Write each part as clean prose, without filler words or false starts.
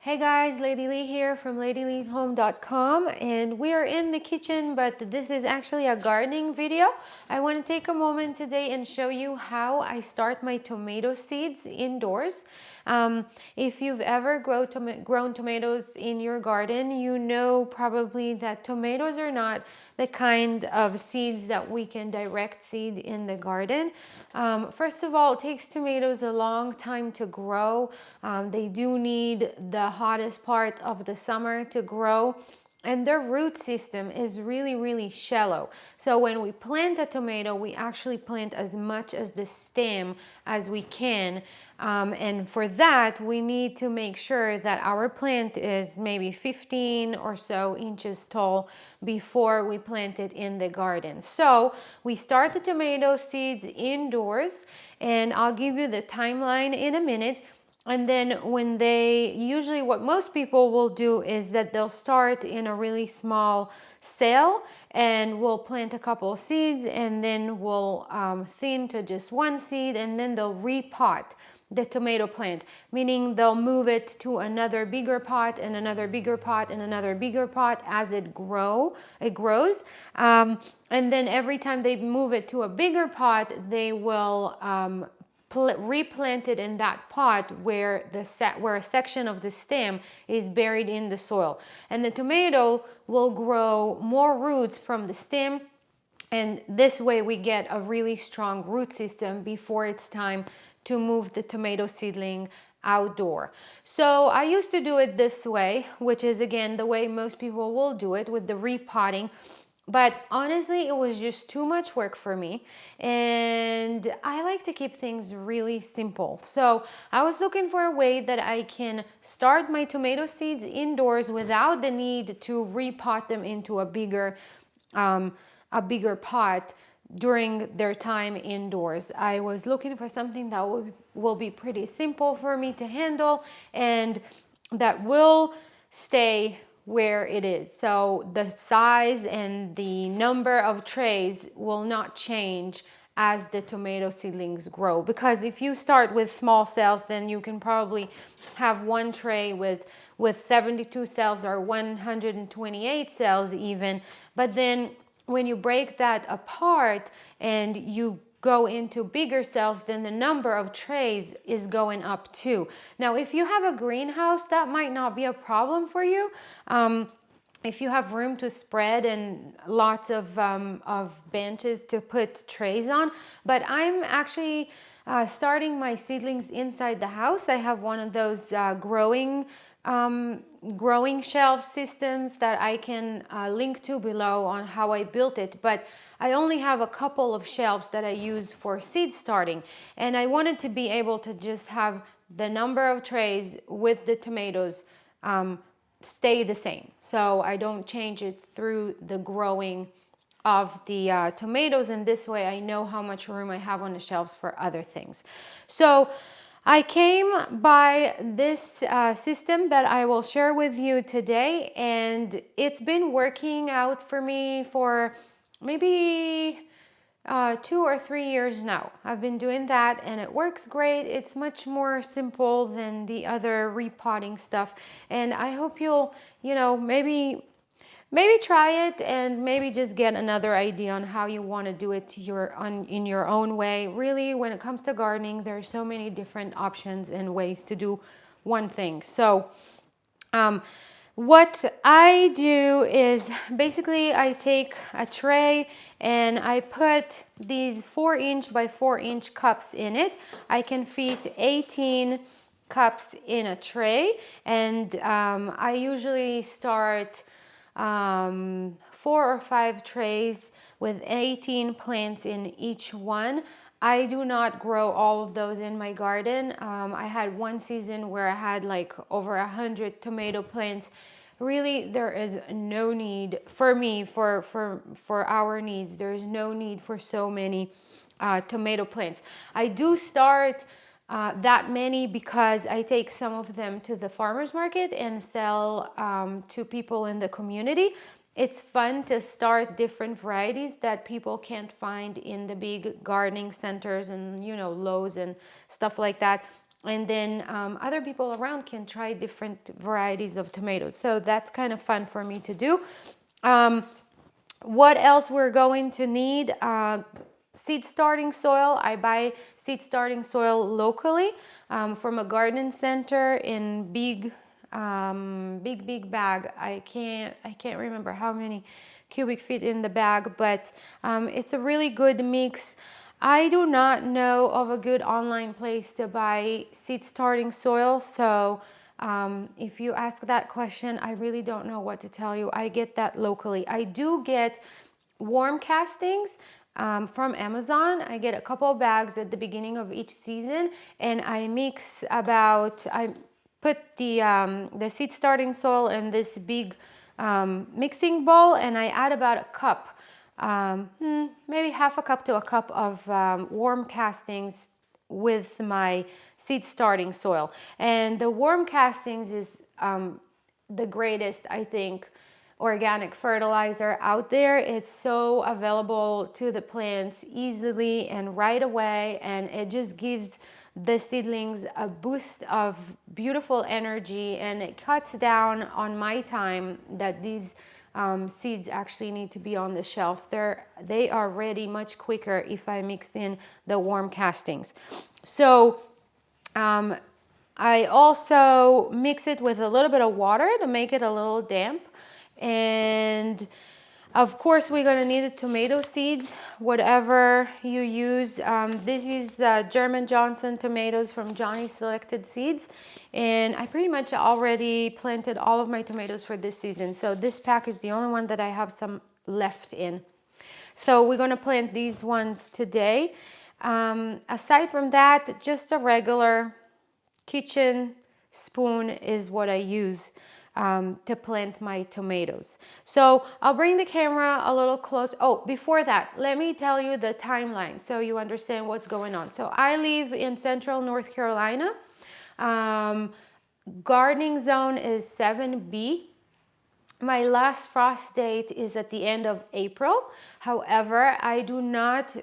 Hey guys, Lady Lee here from ladyleeshome.com, and we are in the kitchen, but this is actually a gardening video. I want to take a moment today and show you how I start my tomato seeds indoors. If you've ever grown tomatoes in your garden, you know probably that tomatoes are not the kind of seeds that we can direct seed in the garden. First of all, it takes tomatoes a long time to grow. They do need the hottest part of the summer to grow, and their root system is really shallow. So when we plant a tomato, we actually plant as much as the stem as we can, and for that we need to make sure that our plant is maybe 15 or so inches tall before we plant it in the garden. So we start the tomato seeds indoors, and I'll give you the timeline in a minute. And then when usually what most people will do is that they'll start in a really small cell and we'll plant a couple of seeds, and then we'll thin to just one seed, and then they'll repot the tomato plant, meaning they'll move it to another bigger pot and another bigger pot and another bigger pot as it grows. And then every time they move it to a bigger pot, they will replanted in that pot where a section of the stem is buried in the soil, and the tomato will grow more roots from the stem, and this way we get a really strong root system before it's time to move the tomato seedling outdoor. So I used to do it this way, which is again the way most people will do it, with the repotting. But honestly, it was just too much work for me, and I like to keep things really simple. So I was looking for a way that I can start my tomato seeds indoors without the need to repot them into a bigger pot during their time indoors. I was looking for something that will be pretty simple for me to handle and that will stay where it is. So the size and the number of trays will not change as the tomato seedlings grow, because if you start with small cells, then you can probably have one tray with 72 cells or 128 cells even. But then when you break that apart and you go into bigger cells, then the number of trays is going up too. Now, if you have a greenhouse, that might not be a problem for you. If you have room to spread and lots of benches to put trays on. But I'm actually starting my seedlings inside the house. I have one of those growing shelf systems that I can link to below on how I built it, but I only have a couple of shelves that I use for seed starting, and I wanted to be able to just have the number of trays with the tomatoes stay the same, so I don't change it through the growing of the tomatoes, and this way I know how much room I have on the shelves for other things. So I came by this system that I will share with you today, and it's been working out for me for maybe 2 or 3 years now. I've been doing that and it works great. It's much more simple than the other repotting stuff, and I hope you'll, maybe try it and maybe just get another idea on how you want to do it in your own way. Really, when it comes to gardening, there are so many different options and ways to do one thing. So what I do is basically I take a tray and I put these 4-inch by 4-inch cups in it. I can fit 18 cups in a tray, and I usually start 4 or 5 trays with 18 plants in each one. I do not grow all of those in my garden. I had one season where I had like over 100 tomato plants. Really, there is no need for me, for our needs. There is no need for so many tomato plants. I do start that many because I take some of them to the farmers market and sell to people in the community. It's fun to start different varieties that people can't find in the big gardening centers and Lowe's and stuff like that. and then other people around can try different varieties of tomatoes. So that's kind of fun for me to do. What else we're going to need? Seed starting soil. I buy seed starting soil locally from a garden center in big bag. I can't remember how many cubic feet in the bag, but it's a really good mix. I do not know of a good online place to buy seed starting soil, so if you ask that question, I really don't know what to tell you. I get that locally. I do get worm castings from Amazon. I get a couple of bags at the beginning of each season, and I I put the seed starting soil in this big mixing bowl, and I add about a cup, maybe half a cup to a cup of worm castings with my seed starting soil. And the worm castings is the greatest, I think, organic fertilizer out there. It's so available to the plants easily and right away, and it just gives the seedlings a boost of beautiful energy, and it cuts down on my time that these seeds actually need to be on the shelf. They are ready much quicker if I mix in the worm castings. So I also mix it with a little bit of water to make it a little damp. And of course, we're gonna need the tomato seeds, whatever you use. This is German Johnson tomatoes from Johnny Selected Seeds. And I pretty much already planted all of my tomatoes for this season. So this pack is the only one that I have some left in. So we're gonna plant these ones today. Aside from that, just a regular kitchen spoon is what I use to plant my tomatoes. So I'll bring the camera a little close. Oh, before that, let me tell you the timeline so you understand what's going on. So I live in central North Carolina. Gardening zone is 7B. My last frost date is at the end of April. However, I do not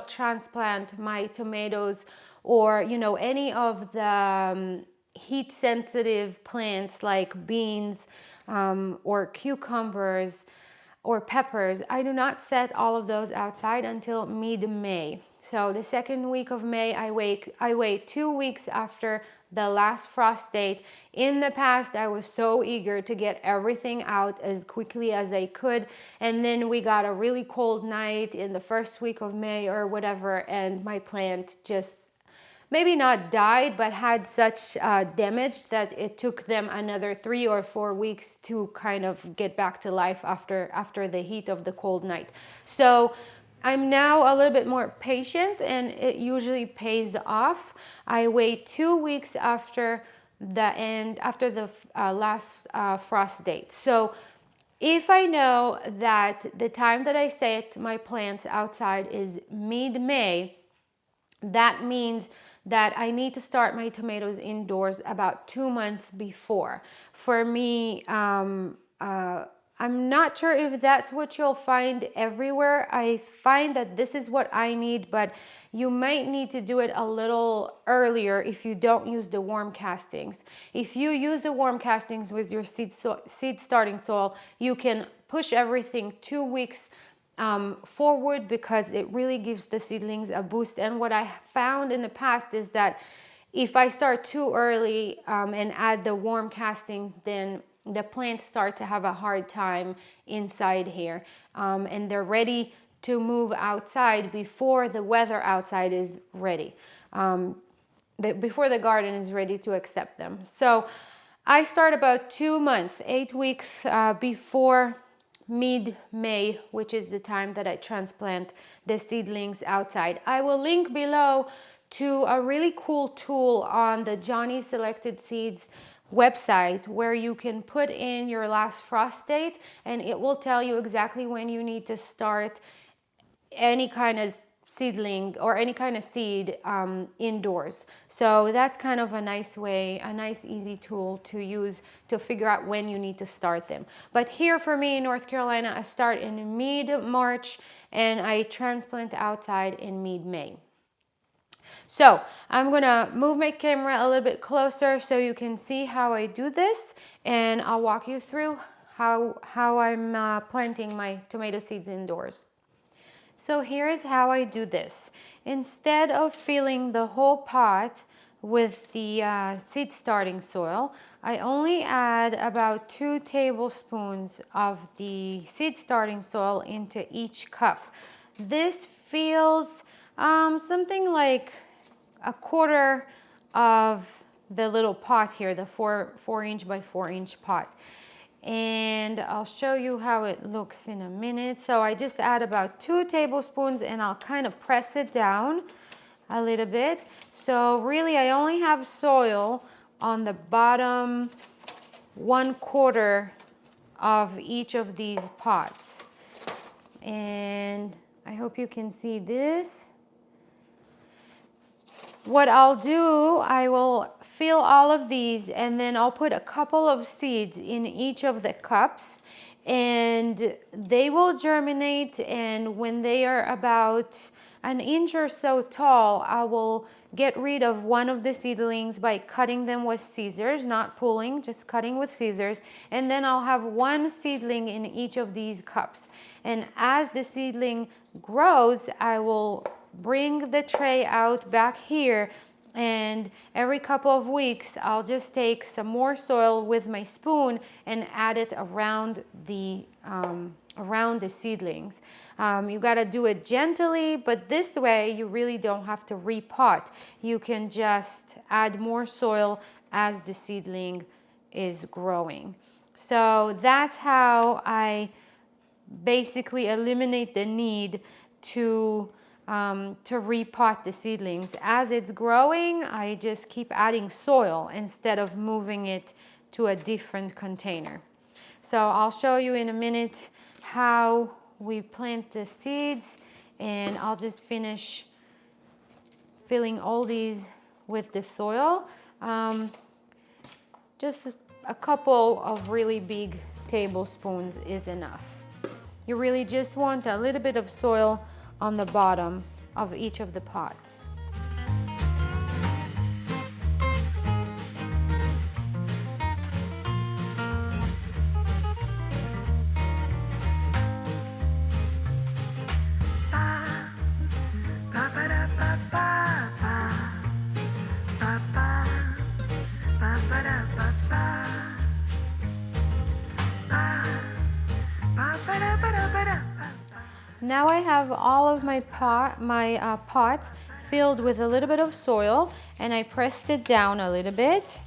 transplant my tomatoes or, any of the heat sensitive plants like beans or cucumbers or peppers. I do not set all of those outside until mid-May. So the second week of May, I wait 2 weeks after the last frost date. In the past, I was so eager to get everything out as quickly as I could. And then we got a really cold night in the first week of May or whatever, and my plant just maybe not died, but had such damage that it took them another 3 or 4 weeks to kind of get back to life after the heat of the cold night. So I'm now a little bit more patient, and it usually pays off. I wait 2 weeks after the last frost date. So if I know that the time that I set my plants outside is mid-May, that means that I need to start my tomatoes indoors about 2 months before. For me, I'm not sure if that's what you'll find everywhere. I find that this is what I need, but you might need to do it a little earlier if you don't use the worm castings. If you use the worm castings with your seed starting soil, you can push everything 2 weeks forward, because it really gives the seedlings a boost. And what I found in the past is that if I start too early and add the worm castings, then the plants start to have a hard time inside here, and they're ready to move outside before the weather outside is ready, before the garden is ready to accept them. So I start about 2 months, 8 weeks before mid-May, which is the time that I transplant the seedlings outside. I will link below to a really cool tool on the Johnny Selected Seeds website where you can put in your last frost date, and it will tell you exactly when you need to start any kind of seedling or any kind of seed indoors. So that's kind of a nice way, a nice easy tool to use to figure out when you need to start them. But here for me in North Carolina, I start in mid-March and I transplant outside in mid-May. So I'm gonna move my camera a little bit closer so you can see how I do this, and I'll walk you through how I'm planting my tomato seeds indoors. So here's how I do this. Instead of filling the whole pot with the seed starting soil, I only add about 2 tablespoons of the seed starting soil into each cup. This feels something like a quarter of the little pot here, the 4-inch by 4-inch pot. And I'll show you how it looks in a minute. So I just add about 2 tablespoons and I'll kind of press it down a little bit. So really I only have soil on the bottom 1/4 of each of these pots. And I hope you can see this. What I'll do, I will fill all of these and then I'll put a couple of seeds in each of the cups and they will germinate, and when they are about 1 inch or so tall, I will get rid of one of the seedlings by cutting them with scissors, not pulling, just cutting with scissors, and then I'll have 1 seedling in each of these cups. And as the seedling grows, I will bring the tray out back here, and every couple of weeks I'll just take some more soil with my spoon and add it around the seedlings. You got to do it gently, but this way you really don't have to repot. You can just add more soil as the seedling is growing. So that's how I basically eliminate the need to repot the seedlings. As it's growing, I just keep adding soil instead of moving it to a different container. So I'll show you in a minute how we plant the seeds, and I'll just finish filling all these with the soil. Just a couple of really big tablespoons is enough. You really just want a little bit of soil on the bottom of each of the pots. Now I have all of my pots filled with a little bit of soil, and I pressed it down a little bit.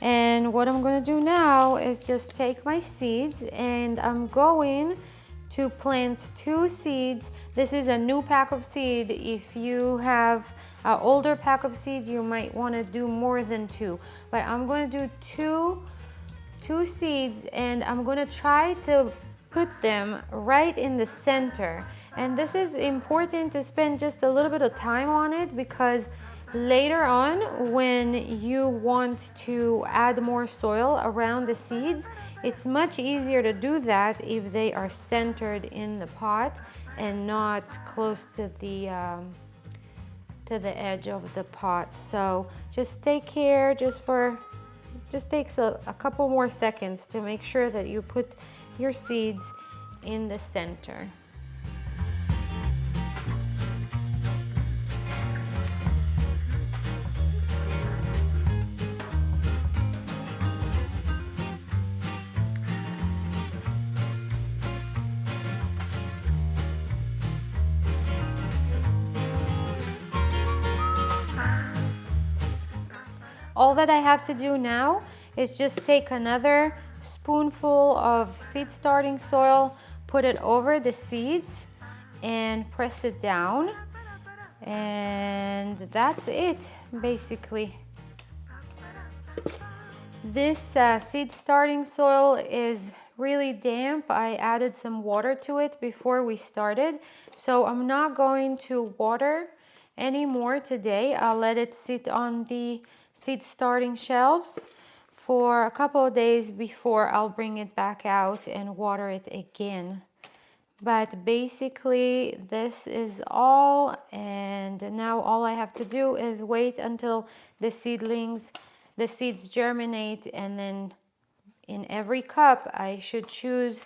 And what I'm going to do now is just take my seeds, and I'm going to plant 2 seeds. This is a new pack of seed. If you have an older pack of seeds, you might want to do more than 2. But I'm going to do two seeds, and I'm going to try to put them right in the center. And this is important to spend just a little bit of time on it, because later on when you want to add more soil around the seeds, it's much easier to do that if they are centered in the pot and not close to the edge of the pot. So just take care, just takes a couple more seconds to make sure that you put your seeds in the center. All that I have to do now is just take another spoonful of seed starting soil, put it over the seeds, and press it down. And that's it, basically. This seed starting soil is really damp. I added some water to it before we started, so I'm not going to water anymore today. I'll let it sit on the seed starting shelves for a couple of days before I'll bring it back out and water it again. But basically this is all, and now all I have to do is wait until the seeds germinate, and then in every cup I should choose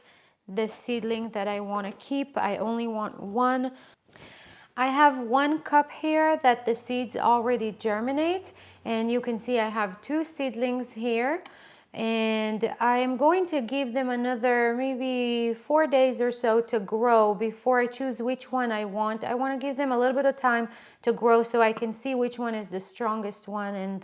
the seedling that I want to keep. I only want one. I have 1 cup here that the seeds already germinate, and you can see I have 2 seedlings here, and I am going to give them another maybe 4 days or so to grow before I choose which one I want. I want to give them a little bit of time to grow so I can see which one is the strongest one and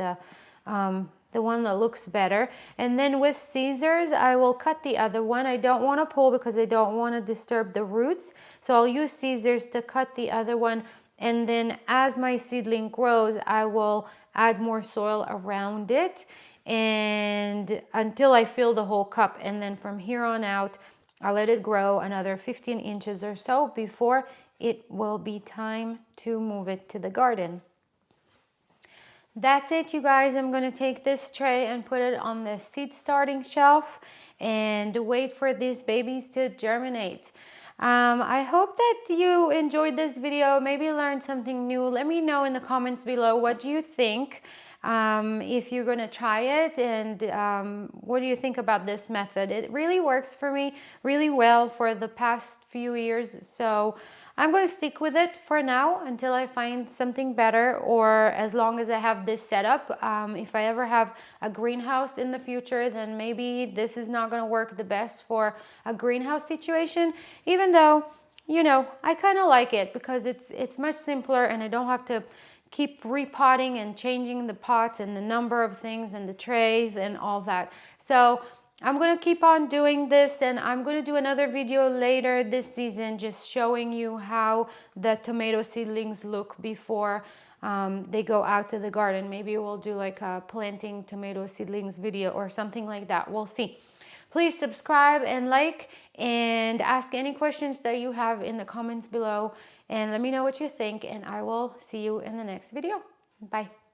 the one that looks better. And then with scissors I will cut the other one. I don't want to pull because I don't want to disturb the roots, so I'll use scissors to cut the other one, and then as my seedling grows I will add more soil around it and until I fill the whole cup, and then from here on out I'll let it grow another 15 inches or so before it will be time to move it to the garden. That's it, you guys. I'm going to take this tray and put it on the seed starting shelf and wait for these babies to germinate. I hope that you enjoyed this video, maybe learned something new. Let me know in the comments below, what do you think, if you're going to try it, and what do you think about this method? It really works for me really well for the past few years, so I'm going to stick with it for now until I find something better, or as long as I have this set up. If I ever have a greenhouse in the future, then maybe this is not going to work the best for a greenhouse situation, even though, you know, I kind of like it because it's much simpler and I don't have to keep repotting and changing the pots and the number of things and the trays and all that. So I'm going to keep on doing this, and I'm going to do another video later this season just showing you how the tomato seedlings look before they go out to the garden. Maybe we'll do like a planting tomato seedlings video or something like that. We'll see. Please subscribe and like, and ask any questions that you have in the comments below, and let me know what you think, and I will see you in the next video. Bye.